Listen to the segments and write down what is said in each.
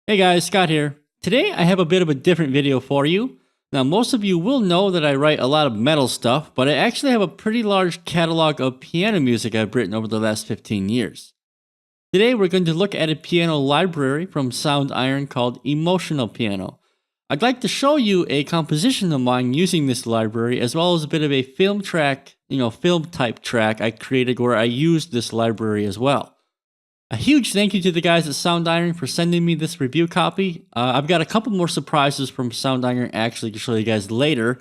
Hey guys, Scott here. Today I have a bit of a different video for you. Now, most of you will know that I write a lot of metal stuff, but I actually have a pretty large catalog of piano music I've written over the last 15 years. Today we're going to look at a piano library from Soundiron called Emotional Piano. I'd like to show you a composition of mine using this library, as well as a bit of a film track, film type track I created where I used this library as well. A huge thank you to the guys at Soundiron for sending me this review copy. I've got a couple more surprises from Soundiron actually to show you guys later,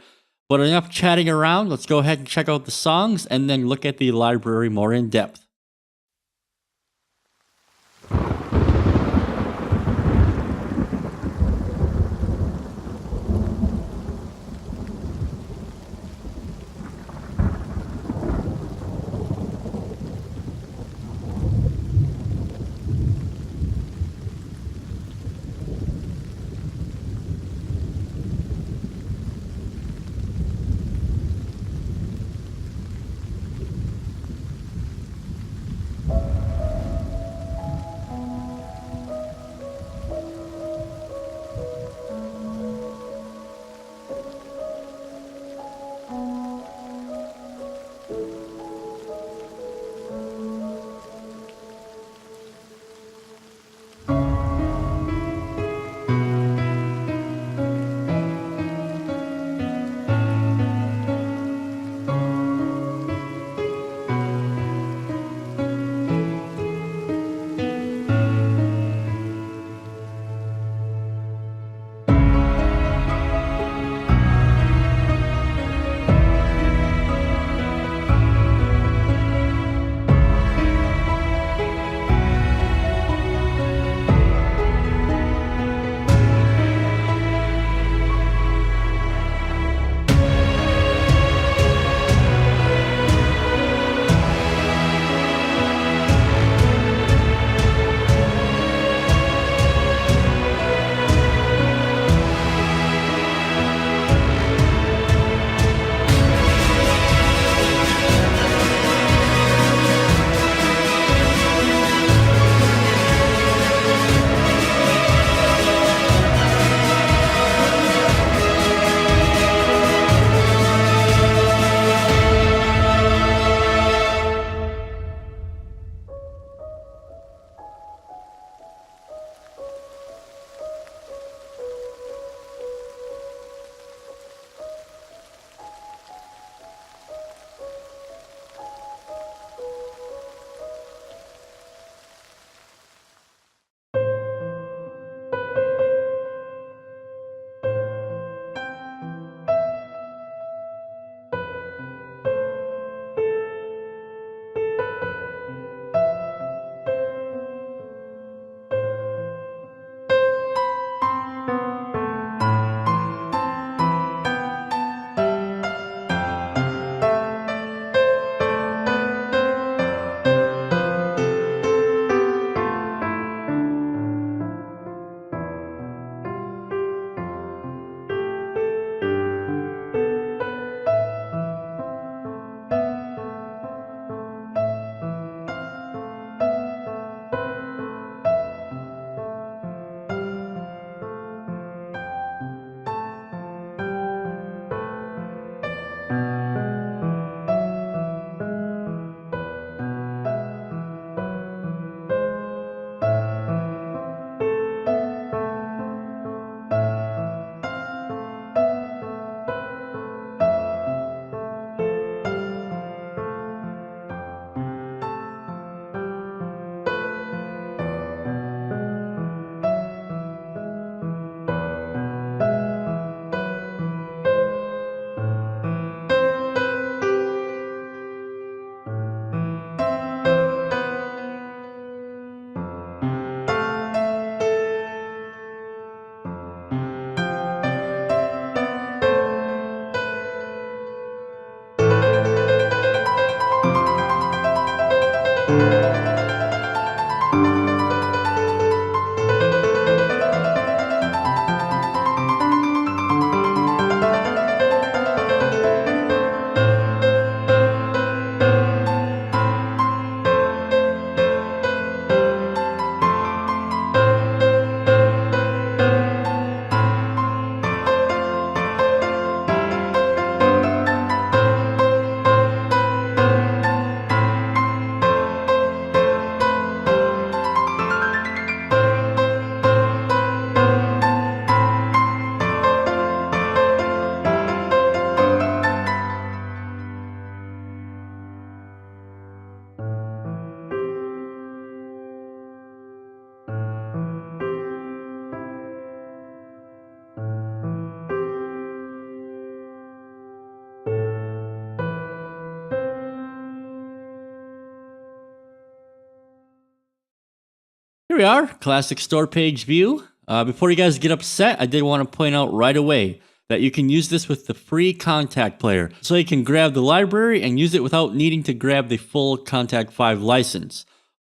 but enough chatting around. Let's go ahead and check out the songs and then look at the library more in depth. Here we are, classic store page view. Before you guys get upset, I did want to point out right away that you can use this with the free Kontakt player. So you can grab the library and use it without needing to grab the full Kontakt 5 license.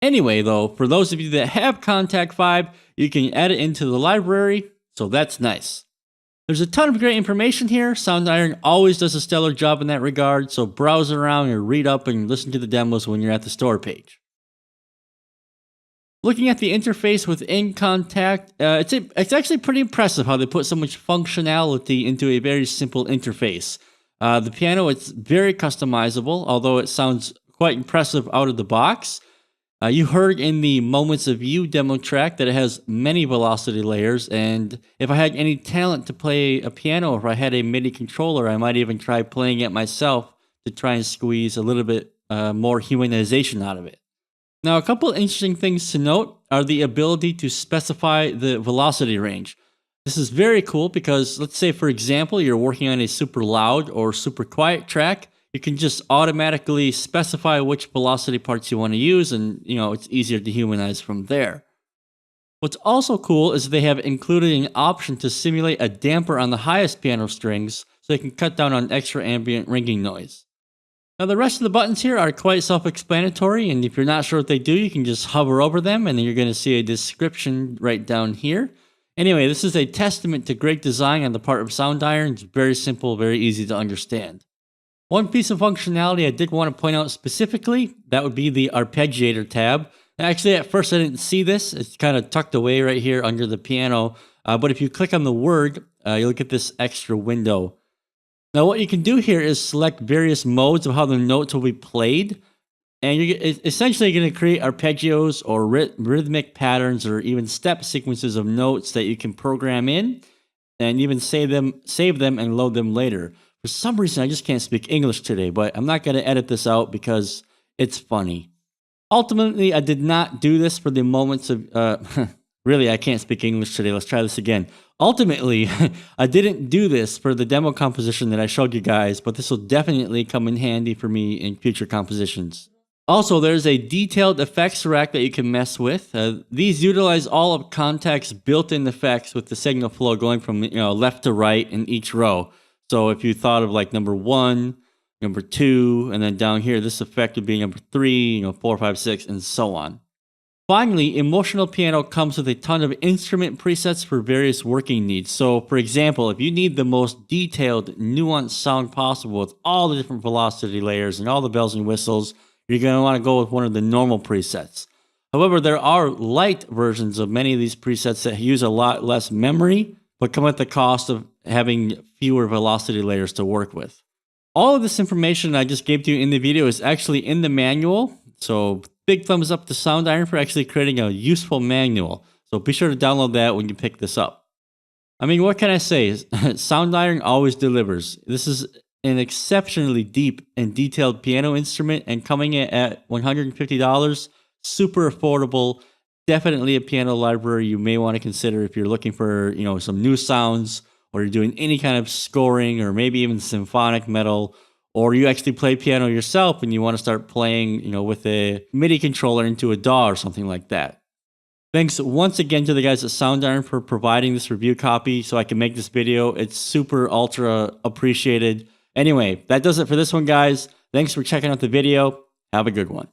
Anyway though, for those of you that have Kontakt 5, you can add it into the library, so that's nice. There's a ton of great information here. Soundiron always does a stellar job in that regard, so browse around and read up and listen to the demos when you're at the store page. Looking at the interface within Kontakt, it's actually pretty impressive how they put so much functionality into a very simple interface. The piano, it's very customizable, although it sounds quite impressive out of the box. You heard in the Moments of You demo track that it has many velocity layers, and if I had any talent to play a piano, or if I had a MIDI controller, I might even try playing it myself to try and squeeze a little bit more humanization out of it. Now, a couple interesting things to note are the ability to specify the velocity range. This is very cool because, let's say for example, you're working on a super loud or super quiet track. You can just automatically specify which velocity parts you want to use, and it's easier to humanize from there. What's also cool is they have included an option to simulate a damper on the highest piano strings so you can cut down on extra ambient ringing noise. Now the rest of the buttons here are quite self-explanatory, and if you're not sure what they do, you can just hover over them and then you're going to see a description right down here. Anyway, this is a testament to great design on the part of Soundiron. It's very simple, very easy to understand. One piece of functionality I did want to point out specifically, that would be the Arpeggiator tab. Actually, at first I didn't see this. It's kind of tucked away right here under the piano. But if you click on the word, you'll get this extra window. Now what you can do here is select various modes of how the notes will be played. And you're essentially going to create arpeggios or rhythmic patterns or even step sequences of notes that you can program in and even save them and load them later. For some reason, I just can't speak English today, but I'm not going to edit this out because it's funny. Ultimately, I did not do this for the moments of... really, I can't speak English today. Let's try this again. Ultimately, I didn't do this for the demo composition that I showed you guys, but this will definitely come in handy for me in future compositions. Also, there's a detailed effects rack that you can mess with. These utilize all of Kontakt's built-in effects with the signal flow going from left to right in each row. So if you thought of like number 1, number 2, and then down here, this effect would be number 3, 4, 5, 6, and so on. Finally, Emotional Piano comes with a ton of instrument presets for various working needs. So for example, if you need the most detailed, nuanced sound possible with all the different velocity layers and all the bells and whistles, you're going to want to go with one of the normal presets. However, there are light versions of many of these presets that use a lot less memory, but come at the cost of having fewer velocity layers to work with. All of this information I just gave to you in the video is actually in the manual, so big thumbs up to Soundiron for actually creating a useful manual. So be sure to download that when you pick this up. I mean, what can I say? Soundiron always delivers. This is an exceptionally deep and detailed piano instrument, and coming in at $150, super affordable. Definitely a piano library you may want to consider if you're looking for, some new sounds, or you're doing any kind of scoring, or maybe even symphonic metal, or you actually play piano yourself and you want to start playing, with a MIDI controller into a DAW or something like that. Thanks once again to the guys at Soundiron for providing this review copy so I can make this video. It's super ultra appreciated. Anyway, that does it for this one, guys. Thanks for checking out the video. Have a good one.